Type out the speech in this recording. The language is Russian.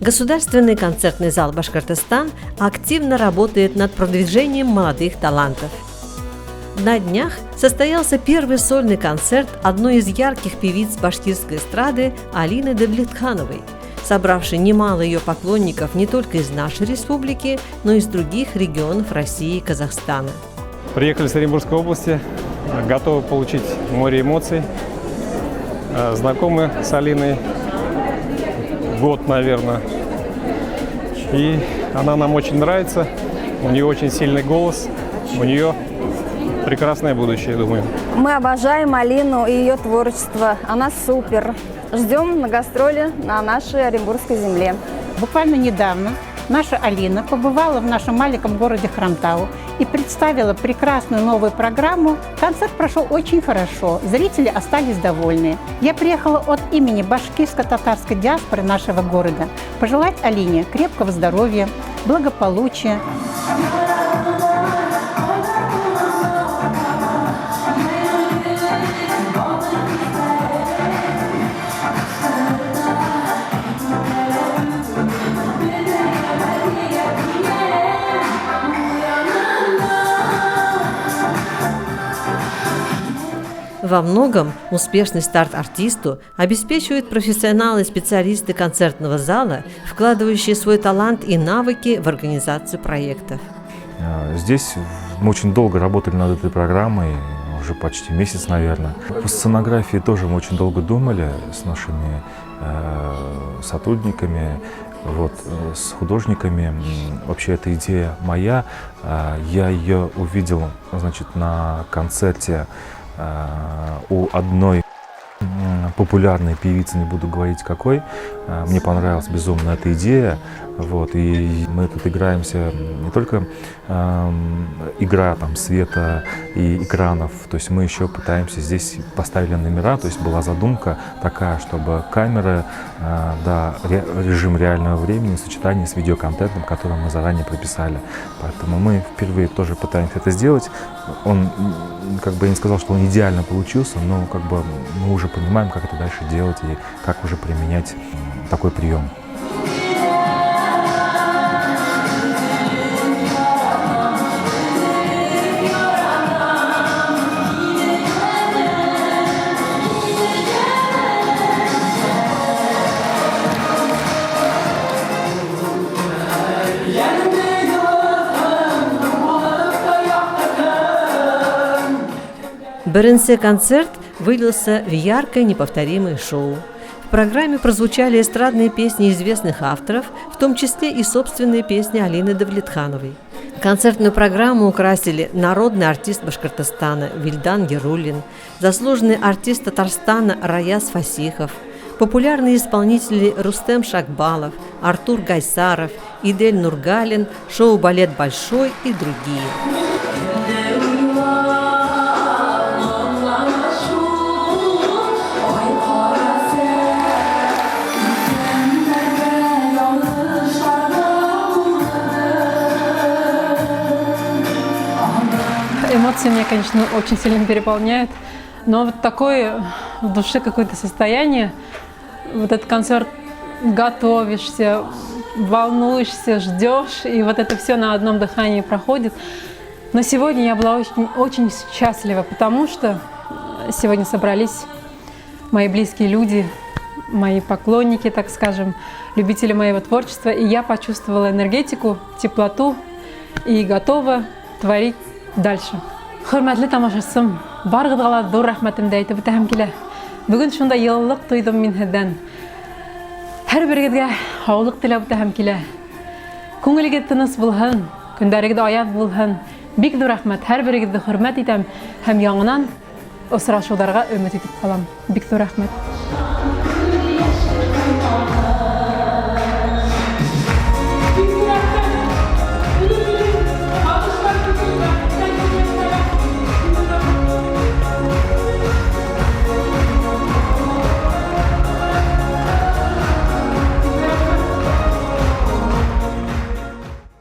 Государственный концертный зал «Башкортостан» активно работает над продвижением молодых талантов. На днях состоялся первый сольный концерт одной из ярких певиц башкирской эстрады Алины Давлетхановой, собравший немало ее поклонников не только из нашей республики, но и из других регионов России и Казахстана. Приехали с Оренбургской области, готовы получить море эмоций. Знакомы с Алиной год, наверное. И она нам очень нравится. У нее очень сильный голос. У нее прекрасное будущее, думаю. Мы обожаем Алину и ее творчество. Она супер. Ждем на гастроли на нашей Оренбургской земле. Буквально недавно наша Алина побывала в нашем маленьком городе Хромтау и представила прекрасную новую программу. Концерт прошел очень хорошо, зрители остались довольны. Я приехала от имени башкирско-татарской диаспоры нашего города пожелать Алине крепкого здоровья, благополучия. Во многом успешный старт артисту обеспечивают профессионалы и специалисты концертного зала, вкладывающие свой талант и навыки в организацию проектов. Здесь мы очень долго работали над этой программой, уже почти месяц, наверное. По сценографии тоже мы очень долго думали с нашими сотрудниками, с художниками. Вообще эта идея моя, я ее увидел, на концерте у одной популярной певицы, не буду говорить какой. Мне понравилась безумно эта идея. И мы тут играемся не только игра света и экранов, то есть мы еще пытаемся здесь поставили номера, то есть была задумка такая, чтобы камеры, режим реального времени в сочетании с видеоконтентом, который мы заранее прописали. Поэтому мы впервые тоже пытаемся это сделать. Он, я не сказал, что он идеально получился, но мы уже понимаем, как это дальше делать и как уже применять такой прием. Беренсе концерт вылился в яркое неповторимое шоу. В программе прозвучали эстрадные песни известных авторов, в том числе и собственные песни Алины Давлетхановой. Концертную программу украсили народный артист Башкортостана Вильдан Геруллин, заслуженный артист Татарстана Раяз Фасихов, популярные исполнители Рустем Шакбалов, Артур Гайсаров, Идель Нургалин, шоу «Балет Большой» и другие. Эмоции меня, конечно, очень сильно переполняют, но такое в душе какое-то состояние, этот концерт готовишься, волнуешься, ждешь, и это все на одном дыхании проходит. Но сегодня я была очень счастлива, потому что сегодня собрались мои близкие люди, мои поклонники, так скажем, любители моего творчества, и я почувствовала энергетику, теплоту и готова творить дальше. Хөрмәтле тамашачым, барыгызга зур рәхмәтемне әйтеп үтәм килә. Бүген шунда еллык туйдым мин һездән. Һәрберегезгә һаулык теләп үтәм килә. Күңелегез тыныс булһын, көндәрегез аяз булһын. Бик зур рәхмәт, һәрберегезне хөрмәт итәм һәм яңадан очрашуларга өмет итеп калам. Бик зур рәхмәт.